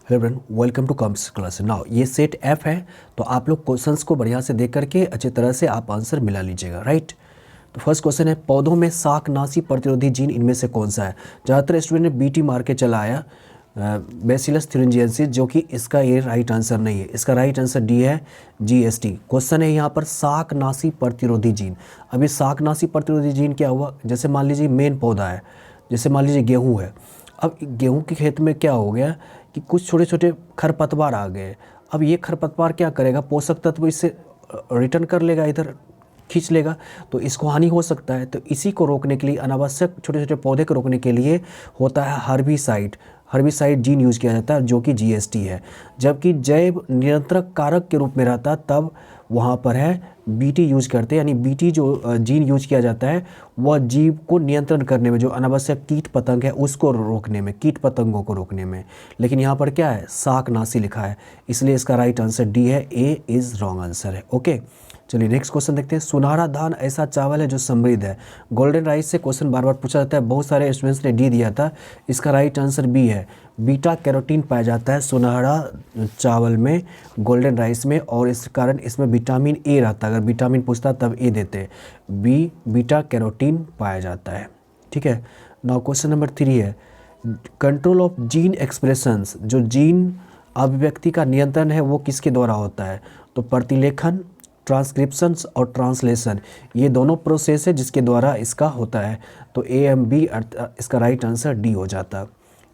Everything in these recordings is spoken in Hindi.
Hello friend, welcome to comps class. Now ये सेट एफ है, तो आप लोग क्वेश्चंस को बढ़िया से देख करके अच्छी तरह से आप आंसर मिला लीजिएगा, राइट। तो फर्स्ट क्वेश्चन है, पौधों में शाकनाशी प्रतिरोधी जीन इनमें से कौन सा है। ज़्यादातर स्टूडेंट ने बीटी मार के चला आया, बैसिलस थ्यूरिंजिएंसिस, जो कि इसका ये राइट आंसर नहीं है। इसका राइट आंसर डी है, जीएसटी। क्वेश्चन है यहाँ पर शाकनाशी प्रतिरोधी जीन। अभी शाकनाशी प्रतिरोधी जीन क्या हुआ, जैसे मान लीजिए मेन पौधा है, जैसे मान लीजिए गेहूँ है। अब गेहूं के खेत में क्या हो गया कि कुछ छोटे छोटे खरपतवार आ गए। अब ये खरपतवार क्या करेगा, पोषक तत्व इससे रिटर्न कर लेगा, इधर खींच लेगा, तो इसको हानि हो सकता है। तो इसी को रोकने के लिए, अनावश्यक छोटे छोटे पौधे को रोकने के लिए होता है हर्बिसाइड जीन यूज किया जाता है, जो कि जीएसटी है। जबकि जैव नियंत्रक कारक के रूप में रहता, तब वहाँ पर है बीटी यूज करते हैं। यानी बीटी जो जीन यूज किया जाता है वह जीव को नियंत्रण करने में, जो अनावश्यक कीट पतंग है उसको रोकने में, कीट पतंगों को रोकने में। लेकिन यहाँ पर क्या है, शाकनाशी लिखा है, इसलिए इसका राइट आंसर डी है, ए इज़ रॉन्ग आंसर है। ओके, चलिए नेक्स्ट क्वेश्चन देखते हैं। सुनहरा धान ऐसा चावल है जो समृद्ध है। गोल्डन राइस से क्वेश्चन बार बार पूछा जाता है, बहुत सारे स्टूडेंट्स ने डी दिया था। इसका राइट आंसर बी है, बीटा कैरोटीन पाया जाता है सुनहरा चावल में, गोल्डन राइस में, और इस कारण इसमें विटामिन ए रहता है। अगर विटामिन पूछता तब ए देते, बी बीटा कैरोटीन पाया जाता है। ठीक है, नाउ क्वेश्चन नंबर 3 है, कंट्रोल ऑफ जीन एक्सप्रेशंस, जो जीन अभिव्यक्ति का नियंत्रण है वो किसके द्वारा होता है। तो प्रतिलेखन, ट्रांसक्रिप्शंस और ट्रांसलेशन, ये दोनों प्रोसेस है जिसके द्वारा इसका होता है। तो ए एम बी, इसका राइट आंसर डी हो जाता है।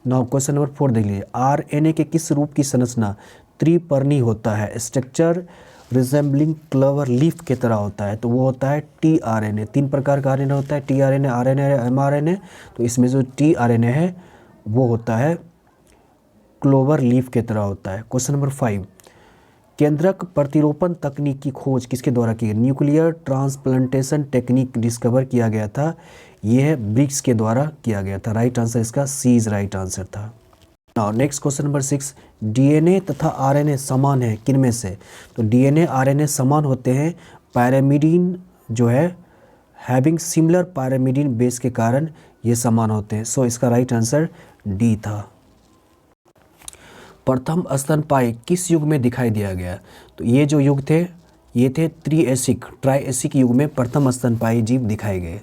नाउ क्वेश्चन नंबर 4 देख लीजिए, आरएनए के किस रूप की संरचना त्रिपर्णी होता है। स्ट्रक्चर रिजेंबलिंग क्लवर लीफ की तरह होता है, तो वो होता है टीआरएनए। 3 प्रकार का आरएनए होता है, टीआरएनए, आरएनए, एमआरएनए। तो इसमें जो टीआरएनए है वो होता है क्लोवर लीफ की तरह होता है। क्वेश्चन नंबर 5, केंद्रक प्रतिरोपण तकनीक की खोज किसके द्वारा की गई। न्यूक्लियर ट्रांसप्लांटेशन टेक्निक डिस्कवर किया गया था, यह ब्रिक्स के द्वारा किया गया था। राइट आंसर इसका सी इज राइट आंसर था। Now next question number 6, DNA तथा आरएनए समान है किनमें से। तो डीएनए आरएनए समान होते हैं पैरामिडीन जो है, हैविंग सिमिलर पैरामिडीन बेस के कारण ये समान होते हैं। सो इसका राइट आंसर डी था। प्रथम स्तनपायी किस युग में दिखाई दिया गया। तो ये जो युग थे, ये थे ट्राइएसिक युग में प्रथम स्तनपायी जीव दिखाए गए।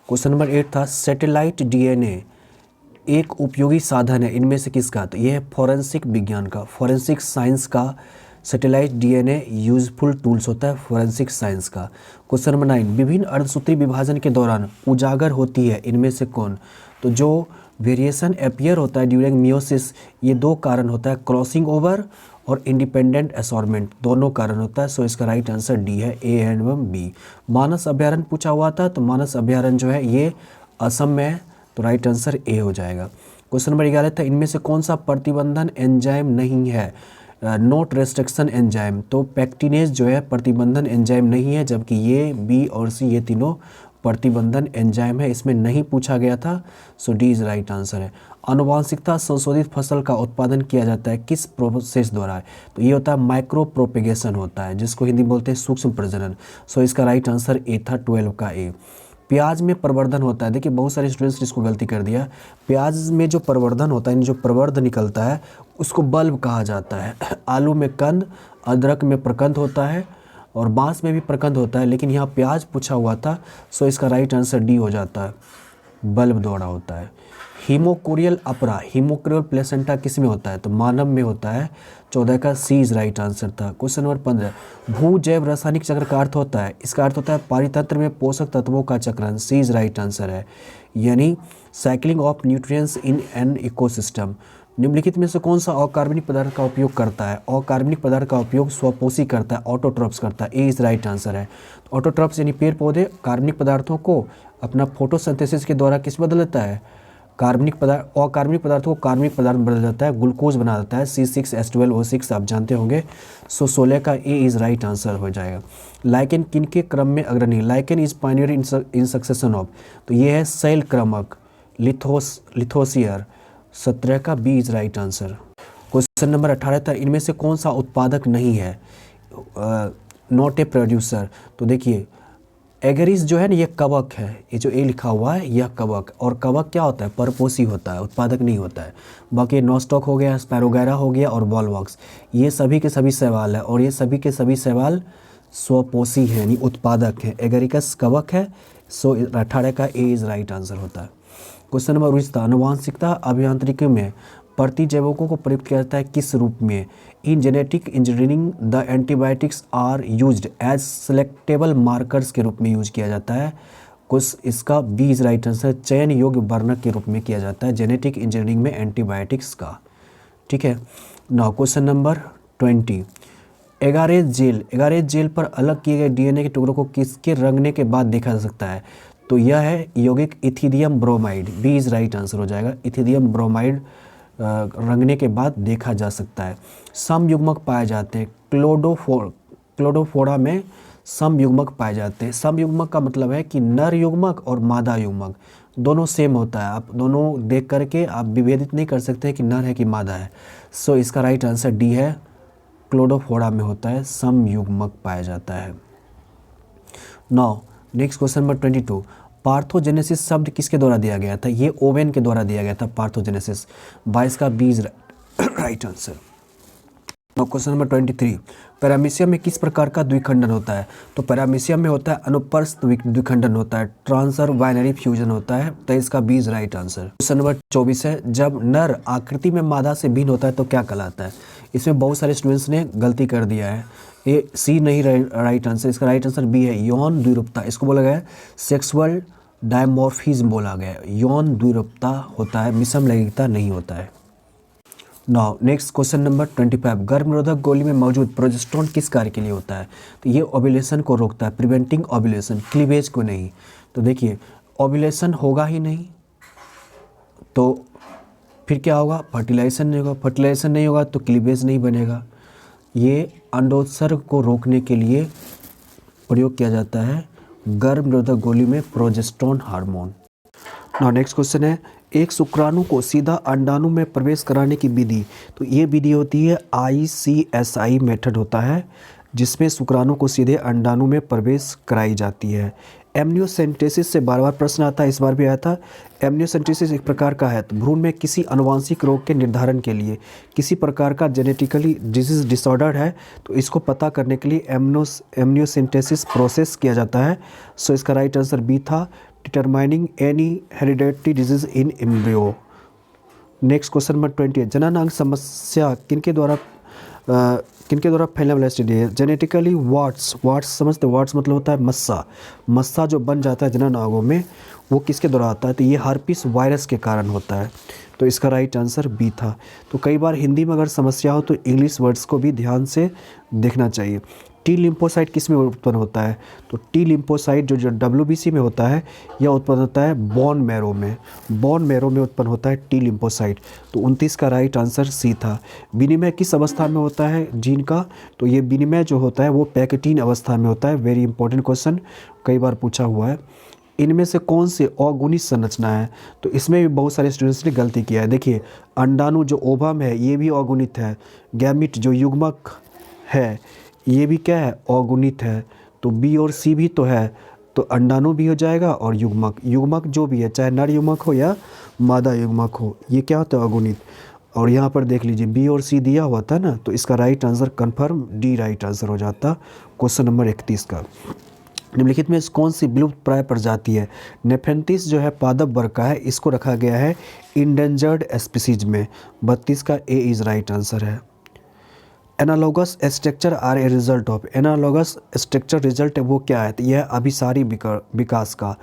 क्वेश्चन नंबर 8 था, सैटेलाइट डीएनए एक उपयोगी साधन है इनमें से किसका। तो ये है फोरेंसिक विज्ञान का, फोरेंसिक साइंस का। सैटेलाइट डीएनए यूजफुल टूल्स होता है फोरेंसिक साइंस का। क्वेश्चन नंबर 9, विभिन्न अर्धसूत्री विभाजन के दौरान उजागर होती है इनमें से कौन। तो जो वेरिएशन अपीयर होता है ड्यूरिंग मियोसिस, ये 2 कारण होता है, क्रॉसिंग ओवर और इंडिपेंडेंट असॉर्टमेंट, दोनों कारण होता है। सो इसका राइट आंसर डी है, ए एंड बी। मानस अभ्यारण्य पूछा हुआ था, तो मानस अभ्यारण्य जो है ये असम में है, तो राइट आंसर ए हो जाएगा। क्वेश्चन नंबर 11 था, इनमें से कौन सा प्रतिबंधन एंजाइम नहीं है। नोट रेस्ट्रिक्शन एंजाइम, तो पैक्टिनेज जो है प्रतिबंधन एंजाइम नहीं है, जबकि ये बी और सी ये तीनों प्रतिबंधन एंजाइम है, इसमें नहीं पूछा गया था। सो डी इज राइट आंसर है। आनुवांशिकता संशोधित फसल का उत्पादन किया जाता है किस प्रोसेस द्वारा। तो ये होता है माइक्रो प्रोपेगेशन होता है, जिसको हिंदी में बोलते हैं सूक्ष्म प्रजनन। सो इसका राइट आंसर ए था, 12 का ए। प्याज में प्रवर्धन होता है, देखिए बहुत सारे स्टूडेंट्स इसको गलती कर दिया। प्याज में जो प्रवर्धन होता है, जो प्रवर्ध निकलता है उसको बल्ब कहा जाता है। आलू में कंद, अदरक में प्रकंद होता है, और बांस में भी प्रकंद होता है, लेकिन यहाँ प्याज पूछा हुआ था। सो इसका राइट आंसर डी हो जाता है, बल्ब द्वारा होता है। हीमोकोरियल अपरा, हीमोकोरियल प्लेसेंटा किस में होता है। तो मानव में होता है, 14 का सी इज राइट आंसर था। क्वेश्चन नंबर 15, भू जैव रासायनिक चक्र का अर्थ होता है, इसका अर्थ होता है पारितंत्र में पोषक तत्वों का चक्रण, सी इज राइट आंसर है, यानी cycling of nutrients in an ecosystem. निम्नलिखित में से कौन सा अकार्बनिक पदार्थ का उपयोग करता है। अकार्बनिक पदार्थ का उपयोग स्वपोषी करता है, ऑटोट्रॉप्स करता है, ए इज राइट आंसर है। ऑटोट्रॉप्स यानी पेड़ पौधे कार्बनिक पदार्थों को अपना फोटोसिंथेसिस के द्वारा किस बदल देता है, अकार्बनिक पदार्थों को कार्बनिक पदार्थ बदल जाता है, ग्लूकोज बना देता है, C6H12O6 आप जानते होंगे। सो 16 का ए इज राइट आंसर हो जाएगा। लाइकेन किन के क्रम में अग्रणी, lichen is pioneer in succession of. तो ये है शैल क्रमक, लिथोसियर, 17 का B is right answer. Question number 18 था, इनमें से कौन सा उत्पादक नहीं है, नॉट ए प्रोड्यूसर। तो देखिए एगरीज जो है ना ये कवक है, ये जो ए लिखा हुआ है यह कवक, और कवक क्या होता है, परपोषी होता है, उत्पादक नहीं होता है। बाकी नॉस्टॉक हो गया, स्पैरोगैरा हो गया और बॉलवॉक्स, ये सभी के सभी शैवाल है, और ये सभी के सभी शैवाल स्वपोषी हैं यानी उत्पादक हैं। एगरिकस कवक है, सो 18 का ए इज राइट आंसर होता है। क्वेश्चन नंबर 19 था, आनुवांशिकता अभियांत्रिकी में प्रतिजैवकों को प्रयुक्त किया जाता है किस रूप में? In genetic engineering the antibiotics are used as selectable markers के रूप में यूज किया जाता है। कुछ इसका बी इज राइट आंसर, चयन योग्य वर्णक के रूप में किया जाता है जेनेटिक इंजीनियरिंग में एंटीबायोटिक्स का। ठीक है। नाउ क्वेश्चन नंबर 20, एगारेज जेल पर अलग किए गए डीएनए के टुकड़ों को किसके रंगने के बाद देखा जा सकता है? तो यह है यौगिक ethidium bromide, B is right answer हो जाएगा। इथिडियम ब्रोमाइड रंगने के बाद देखा जा सकता है। समयुग्मक पाए जाते हैं, क्लोडोफोरा में समयुग्मक पाए जाते हैं। समयुग्मक का मतलब है कि नर युग्मक और मादा युग्मक दोनों सेम होता है, आप दोनों देख करके आप विभेदित नहीं कर सकते कि नर है कि मादा है। सो इसका राइट आंसर डी है, क्लोडोफोरा में होता है, समयुग्मक पाया जाता है। नाउ नेक्स्ट क्वेश्चन नंबर 22, पार्थोजेनेसिस शब्द किसके द्वारा दिया गया था? ये ओवेन के द्वारा दिया गया था पार्थोजेनेसिस, 22 का B is right answer. Question number 23, paramecium में किस प्रकार का द्विखंडन होता है? तो पैरामीशियम में होता है अनुप्रस्थ द्विखंडन होता है, ट्रांसर बाइनरी फ्यूजन होता है, 23 का B is right answer. Question number 24 है, जब नर आकृति में मादा से भिन्न होता है तो क्या कहलाता है? इसमें बहुत सारे स्टूडेंट्स ने गलती कर दिया है, ये सी नहीं राइट आंसर, इसका राइट आंसर बी है, यौन द्विरूपता। इसको बोला गया है सेक्सुअल डायमॉर्फिज्म बोला गया है, यौन द्विरूपता होता है, विषम लैंगिकता नहीं होता है। नाउ नेक्स्ट क्वेश्चन नंबर 25, गर्भ निरोधक गोली में मौजूद प्रोजेस्टेरोन किस कार्य के लिए होता है? तो ये ओव्यूलेशन को रोकता है, प्रिवेंटिंग ओव्यूलेशन, क्लीवेज को नहीं। तो देखिए ओव्यूलेशन होगा ही नहीं तो फिर क्या होगा, फर्टिलाइजेशन नहीं होगा, फर्टिलाइजेशन नहीं होगा तो क्लीवेज नहीं बनेगा। ये अंडोत्सर्ग को रोकने के लिए प्रयोग किया जाता है गर्भ निरोधक गोली में progesterone hormone. Now next question है, एक शुक्राणु को सीधा अंडाणु में प्रवेश कराने की विधि, तो ये विधि होती है ICSI मेथड होता है, जिसमें शुक्राणु को सीधे अंडाणु में प्रवेश कराई जाती है। एमनियोसेंटेसिस से बार बार प्रश्न आता है, इस बार भी आया था। एमनियोसेंटेसिस एक प्रकार का है, तो भ्रूण में किसी अनुवांशिक रोग के निर्धारण के लिए किसी प्रकार का जेनेटिकली डिजीज डिसऑर्डर है तो इसको पता करने के लिए एमनियोसेंटेसिस प्रोसेस किया जाता है। सो इसका राइट आंसर बी था, determining any hereditary disease in embryo. Next question number 20, जननांग समस्या किनके द्वारा फैलने वाला स्टडी है? जेनेटिकली वाट्स समझते, वाट्स मतलब होता है मस्सा जो बन जाता है जननांगों में, वो किसके द्वारा आता है? तो ये हार्पिस वायरस के कारण होता है, तो इसका राइट आंसर बी था। तो कई बार हिंदी में अगर समस्या हो तो इंग्लिश वर्ड्स को भी ध्यान से देखना चाहिए। टी लिम्फोसाइट किस में उत्पन्न होता है? तो टी लिम्फोसाइट जो WBC में होता है यह उत्पन्न होता है बोन मैरो में उत्पन्न होता है टी लिम्फोसाइट। तो 29 का राइट आंसर सी था। विनिमय किस अवस्था में होता है जीन का? तो ये विनिमय जो होता है वो पैकेटीन अवस्था में होता है। वेरी इंपॉर्टेंट क्वेश्चन, कई बार पूछा हुआ है। इनमें से कौन से अगुणित संरचना है? तो इसमें भी बहुत सारे स्टूडेंट्स ने गलती किया है। देखिए अंडाणु जो ओवम है ये भी अगुणित है, गैमिट जो युग्मक है ये भी क्या है, अगुणित है। तो बी और सी भी तो है, तो अंडाणु भी हो जाएगा और युग्मक जो भी है, चाहे नर युग्मक हो या मादा युग्मक हो, ये क्या होता है, अगुणित। और यहाँ पर देख लीजिए बी और सी दिया हुआ था ना, तो इसका right answer confirm D right answer हो जाता। क्वेश्चन नंबर 31 का, निम्नलिखित में कौन सी विलुप्त प्राय प्रजाति है? नेफेंथिस जो है पादप वर्ग का है, इसको रखा गया है इंडेंजर्ड स्पीसीज में, 32 का ए इज राइट आंसर है। Analogous structure are a result of, analogous structure result है वो क्या है? तो यह अभिसारी विकास का,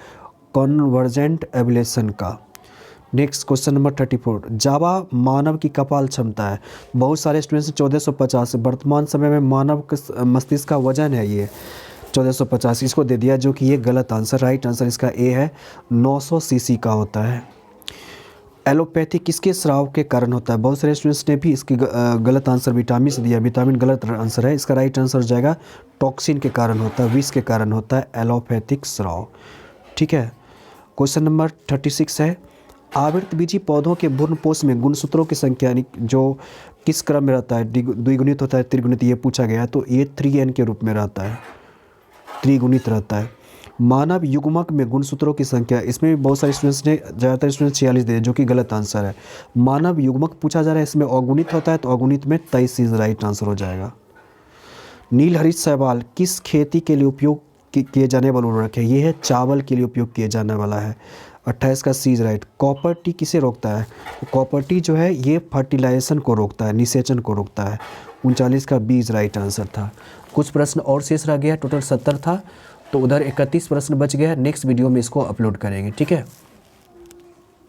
कॉन्वर्जेंट एवोल्यूशन का। नेक्स्ट क्वेश्चन नंबर 34, जावा मानव की कपाल क्षमता है। बहुत सारे स्टूडेंट्स 1450, वर्तमान समय में मानव मस्तिष्क का वजन है ये 1450, इसको दे दिया, जो कि ये गलत आंसर। राइट आंसर इसका ए है, 900 सीसी का होता है। एलोपैथी किसके स्राव के कारण होता है? बहुत सारे स्टूडेंट्स ने भी इसकी गलत आंसर विटामिन से दिया, विटामिन गलत आंसर है। इसका राइट आंसर हो जाएगा टॉक्सिन के कारण होता है, विष के कारण होता है एलोपैथिक स्राव। ठीक है। क्वेश्चन नंबर 36 है, आवृतबीजी पौधों के भ्रूणपोष में गुणसूत्रों की संख्या जो किस क्रम में रहता है? द्विगुणित होता है, त्रिगुणित, ये पूछा गया, तो ये 3n के रूप में रहता है, त्रिगुणित रहता है। मानव युग्मक में गुणसूत्रों की संख्या, इसमें भी बहुत सारे स्टूडेंट्स ने, ज़्यादातर स्टूडेंट्स 46 दे, जो कि गलत आंसर है। मानव युग्मक पूछा जा रहा है, इसमें अगुणित होता है, तो अगुणित में 23 इज राइट आंसर हो जाएगा। नीलहरित शैवाल किस खेती के लिए उपयोग किए जाने वाला उर्वरक है? ये है चावल के लिए उपयोग किया जाने वाला है। 28 का सी इज राइट। कॉपर टी किसे रोकता है? कॉपर टी जो है ये फर्टिलाइजेशन को रोकता है, निषेचन को रोकता है। 39 का बी इज राइट आंसर था। कुछ प्रश्न और शेष रह गया, टोटल 70 था, तो उधर 31 प्रश्न बच गया। नेक्स्ट वीडियो में इसको अपलोड करेंगे, ठीक है।